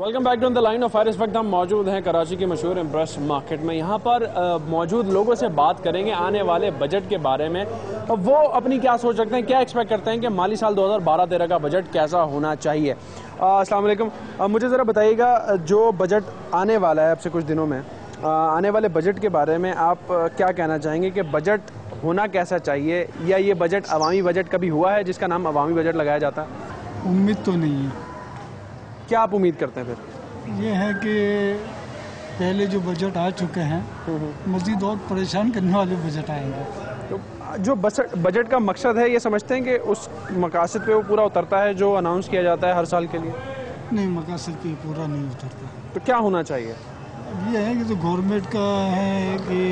Welcome back to the line of fire. इस वक्त हम मौजूद हैं कराची के मशहूर इम्प्रेस मार्केट में। यहाँ पर मौजूद लोगों से बात करेंगे आने वाले बजट के बारे में। वो अपनी क्या सोच रखते हैं, क्या एक्सपेक्ट करते हैं कि माली साल 2012-13 का बजट कैसा होना चाहिए। अस्सलाम वालेकुम। मुझे ज़रा बताइएगा, जो बजट आने वाला है अब से कुछ दिनों में, आने वाले बजट के बारे में आप क्या कहना चाहेंगे कि बजट होना कैसा चाहिए, या ये बजट अवामी बजट कभी हुआ है जिसका नाम अवामी बजट लगाया जाता है? उम्मीद तो नहीं है। क्या आप उम्मीद करते हैं फिर? ये है कि पहले जो बजट आ चुके हैं मज़ीद और परेशान करने वाले बजट आएंगे। तो जो बजट का मकसद है, ये समझते हैं कि उस मकासद पे वो पूरा उतरता है जो अनाउंस किया जाता है हर साल के लिए? नहीं, मकासद पे पूरा नहीं उतरता। तो क्या होना चाहिए? ये है कि जो गवर्नमेंट का है कि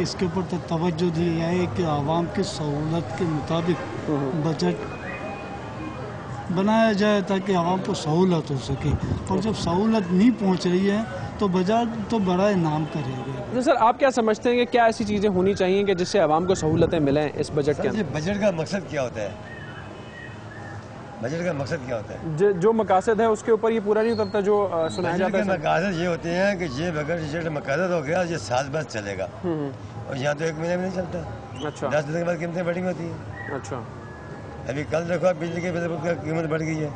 इसके ऊपर तवज्जो दी जाए कि आवाम की सहूलत के मुताबिक बजट बनाया जाए ताकि आवाम को सहूलत हो सके। और जब सहूलत नहीं पहुंच रही है तो बजट तो बड़ा इनाम करेगा। तो सर, आप क्या समझते हैं कि क्या ऐसी चीज़ें होनी चाहिए कि जिससे आवाम को सहूलतें मिलें इस बजट के अंदर? बजट का मकसद क्या होता है? बजट का मकसद क्या होता है? जो मकासद है उसके ऊपर ये पूरा नहीं उतरता जो सुनाया जाता है। मकासद ये होते हैं कि ये बगैर मकासद हो गया ये साल भर चलेगा, और यहाँ तो 1 महीने में नहीं चलता। अच्छा। 10 दिन के बाद कीमतें बढ़ी होती हैं। अच्छा। अभी कल देखो बिजली के बिल की कीमत बढ़ गई है।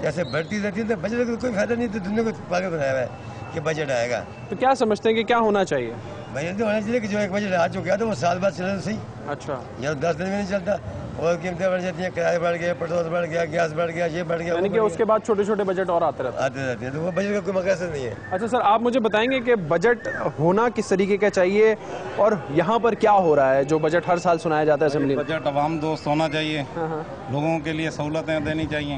जैसे बढ़ती रहती है तो बजट का कोई फायदा नहीं। तो दुनिया को पागल बनाया हुआ है कि बजट आएगा। तो क्या समझते हैं कि क्या होना चाहिए? बजट तो होना चाहिए कि जो एक बजट आ चुका है तो वो साल बाद चले तो सही। अच्छा। यहाँ 10 दिन में नहीं चलता, और कीमतें बढ़ जाती हैं, किराए बढ़ गए, पेट्रोल बढ़ गया, गैस बढ़ गया, ये बढ़ गया। यानी कि उसके बाद छोटे छोटे बजट और आते रहते हैं, तो वो बजट का कोई मकसद नहीं है। अच्छा सर, आप मुझे बताएंगे कि बजट होना किस तरीके का चाहिए और यहाँ पर क्या हो रहा है जो बजट हर साल सुनाया जाता है असेंबली में? बजट आवाम दोस्त होना चाहिए, लोगों के लिए सहूलतें देनी चाहिए।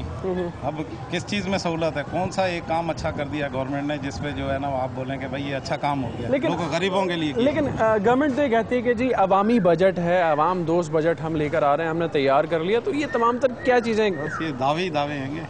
अब किस चीज़ में सहूलत है? कौन सा एक काम अच्छा कर दिया गवर्नमेंट ने जिसपे जो है ना आप बोलें कि भाई ये अच्छा काम हो गया, लेकिन गरीबों के लिए? लेकिन गवर्नमेंट तो ये कहती है कि जी अवामी बजट है, अवाम दोस्त बजट हम लेकर आ रहे हैं, हमने तैयार कर लिया। तो ये तमाम तर क्या चीज़ें? ये दावे हैंगे।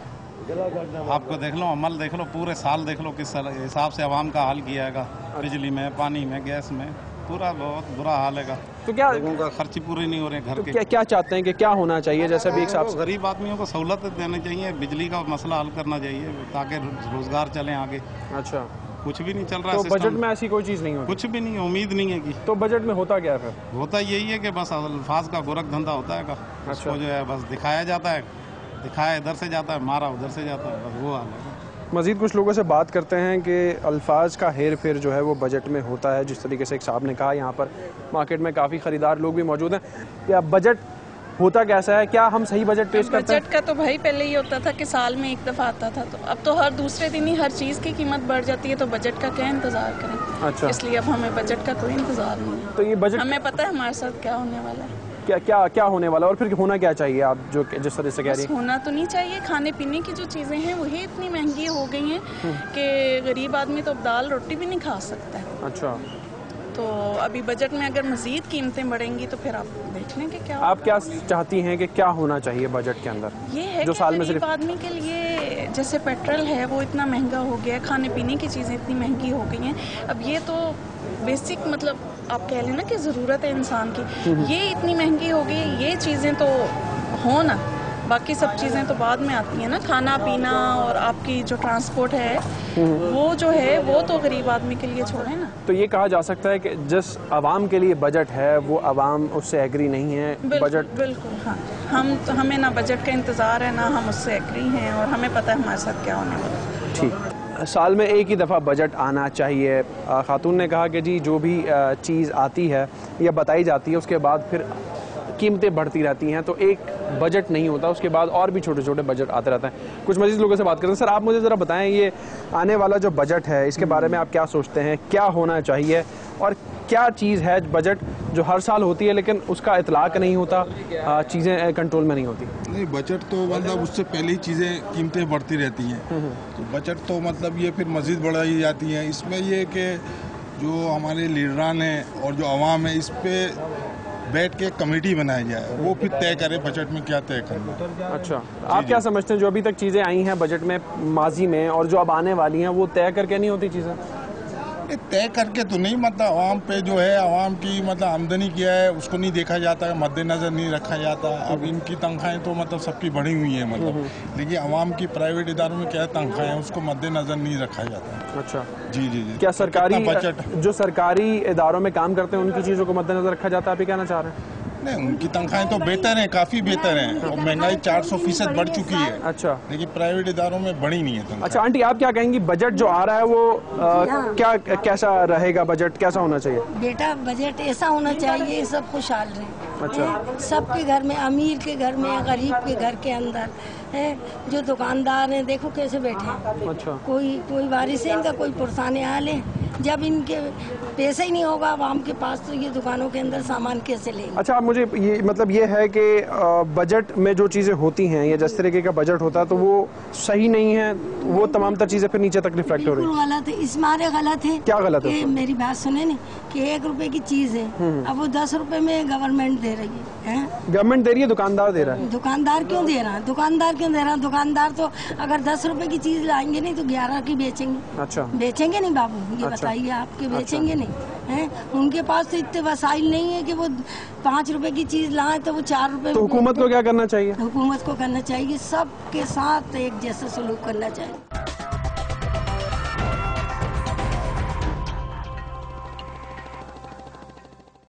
आपको देख लो, अमल देख लो, पूरे साल देख लो किस हिसाब से आवाम का हाल किया है। बिजली में, पानी में, गैस में, पूरा बहुत बुरा हाल है। तो क्या लोगों का खर्च पूरे नहीं हो रहे घर के? क्या चाहते हैं कि क्या होना चाहिए? जैसे भी एक साहब गरीब आदमियों को सहूलत देनी चाहिए, बिजली का मसला हल करना चाहिए ताकि रोजगार चले आगे। अच्छा। कुछ भी नहीं चल रहा तो है बजट में ऐसी कोई चीज़ नहीं होती? कुछ भी नहीं, उम्मीद नहीं है कि। तो बजट में होता क्या है फिर? होता यही है कि बस अल्फाज का गोरख धंधा होता है। अच्छा। उसको जो है बस दिखाया जाता है, दिखाया इधर से जाता है, मारा उधर से जाता है, बस वो हाल है। मज़ीद कुछ लोगों से बात करते हैं कि अल्फाज का हेर फेर जो है वो बजट में होता है। जिस तरीके से एक साहब ने कहा, यहाँ पर मार्केट में काफ़ी ख़रीदार लोग भी मौजूद हैं। क्या बजट होता कैसा है? क्या हम सही बजट पेश करते हैं? बजट का तो भाई पहले ये होता था कि साल में एक दफ़ा आता था, तो अब तो हर दूसरे दिन ही हर चीज़ की कीमत बढ़ जाती है, तो बजट का क्या इंतज़ार करें? अच्छा। इसलिए अब हमें बजट का कोई इंतज़ार नहीं है। तो ये बजट हमें पता है हमारे साथ क्या होने वाला है। क्या होने वाला, और फिर होना क्या चाहिए? आप जो जिस तरह से कह रही हैं, होना तो नहीं चाहिए। खाने पीने की जो चीज़ें हैं वही इतनी महंगी हो गई हैं कि गरीब आदमी तो अब दाल रोटी भी नहीं खा सकता है। अच्छा। तो अभी बजट में अगर मज़ीद कीमतें बढ़ेंगी तो फिर आप देख लेंगे क्या। आप क्या चाहती हैं कि क्या होना चाहिए बजट के अंदर? ये है जो कि साल में गरीब सिर्फ आदमी के लिए, जैसे पेट्रोल है वो इतना महंगा हो गया है, खाने पीने की चीज़ें इतनी महंगी हो गई हैं। अब ये तो बेसिक मतलब आप कह लेना कि ज़रूरत है इंसान की, ये इतनी महंगी हो गई, ये चीज़ें तो हो ना, बाकी सब चीज़ें तो बाद में आती हैं ना। खाना पीना और आपकी जो ट्रांसपोर्ट है वो जो है वो तो गरीब आदमी के लिए छोड़े ना। तो ये कहा जा सकता है कि जिस आवाम के लिए बजट है वो आवाम उससे एग्री नहीं है। बजट बिल्कुल हाँ, हमें ना बजट का इंतज़ार है ना हम उससे एग्री हैं, और हमें पता है हमारे साथ क्या होने वाला है। ठीक। साल में एक ही दफ़ा बजट आना चाहिए। खातून ने कहा कि जी जो भी चीज़ आती है या बताई जाती है उसके बाद फिर कीमतें बढ़ती रहती हैं, तो एक बजट नहीं होता, उसके बाद और भी छोटे छोटे बजट आते रहते हैं। कुछ मज़ीद लोगों से बात करते हैं। सर, आप मुझे ज़रा बताएं, ये आने वाला जो बजट है इसके बारे में आप क्या सोचते हैं? क्या होना चाहिए और क्या चीज़ है बजट जो हर साल होती है लेकिन उसका इतलाक नहीं होता, चीज़ें कंट्रोल में नहीं होती? नहीं, बजट तो मतलब उससे पहले ही चीज़ें कीमतें बढ़ती रहती हैं, तो बजट तो मतलब ये फिर मज़ीद बढ़ाई जाती हैं। इसमें ये कि जो हमारे लीडरान हैं और जो आवाम है इस पर बैठ के कमेटी बनाई जाए, वो फिर तय करे बजट में क्या तय करना। अच्छा, आप क्या समझते हैं जो अभी तक चीज़ें आई हैं बजट में माजी में और जो अब आने वाली हैं वो तय करके नहीं होती चीज़ें? ये तय करके तो नहीं, मतलब आवाम पे जो है, आवाम की मतलब आमदनी क्या है उसको नहीं देखा जाता है, मद्देनजर नहीं रखा जाता। अब इनकी तनख्वाहें तो मतलब सबकी बढ़ी हुई है मतलब, लेकिन आवाम की प्राइवेट इदारों में क्या तनख्वाहें हैं उसको मद्देनजर नहीं रखा जाता। अच्छा जी जी जी। क्या सरकारी बजट जो सरकारी इदारों में काम करते हैं उनकी चीज़ों को मद्देनजर रखा जाता है, आप ये कहना चाह रहे हैं? नहीं, उनकी तनख्वाहें तो बेहतर हैं, काफ़ी बेहतर हैं, और महंगाई 400% बढ़ चुकी है। अच्छा, लेकिन प्राइवेट इदारों में बढ़ी नहीं है तनख्वाह। अच्छा आंटी, आप क्या कहेंगी, बजट जो आ रहा है वो क्या कैसा रहेगा, बजट कैसा होना चाहिए? बेटा बजट ऐसा होना चाहिए सब खुशहाल रहे। अच्छा। सबके घर में, अमीर के घर में, गरीब के घर के अंदर है, जो दुकानदार हैं देखो कैसे बैठे हैं। अच्छा। कोई बारिश है इनका, कोई पुरसाने आल है। जब इनके पैसे ही नहीं होगा आवाम के पास तो ये दुकानों के अंदर सामान कैसे लेंगे? अच्छा, मुझे ये मतलब ये है कि बजट में जो चीज़ें होती हैं या जिस तरीके का बजट होता है तो वो सही नहीं है, वो तमाम तर चीज़ें फिर नीचे तक रिफ्लेक्ट हो रही बिल्कुल गलत है, इस मारे गलत है। क्या गलत है? मेरी बात सुने नहीं कि 1 रुपए की चीज है, अब वो 10 रुपए में गवर्नमेंट दे रही है। गवर्नमेंट दे रही है, दुकानदार दे रहा है? दुकानदार क्यों दे रहा है? दुकानदार क्यों दे रहा है? दुकानदार तो अगर 10 रुपए की चीज लाएंगे नहीं तो 11 की बेचेंगे। अच्छा। बेचेंगे नहीं बाबू, ये अच्छा। बताइए, आपके बेचेंगे नहीं हैं? उनके पास तो इतने वसाइल नहीं है कि वो 5 रुपए की चीज लाए तो वो 4 रुपए। तो हुकूमत को क्या करना चाहिए? हुकूमत को करना चाहिए, सबके साथ एक जैसा सलूक करना चाहिए।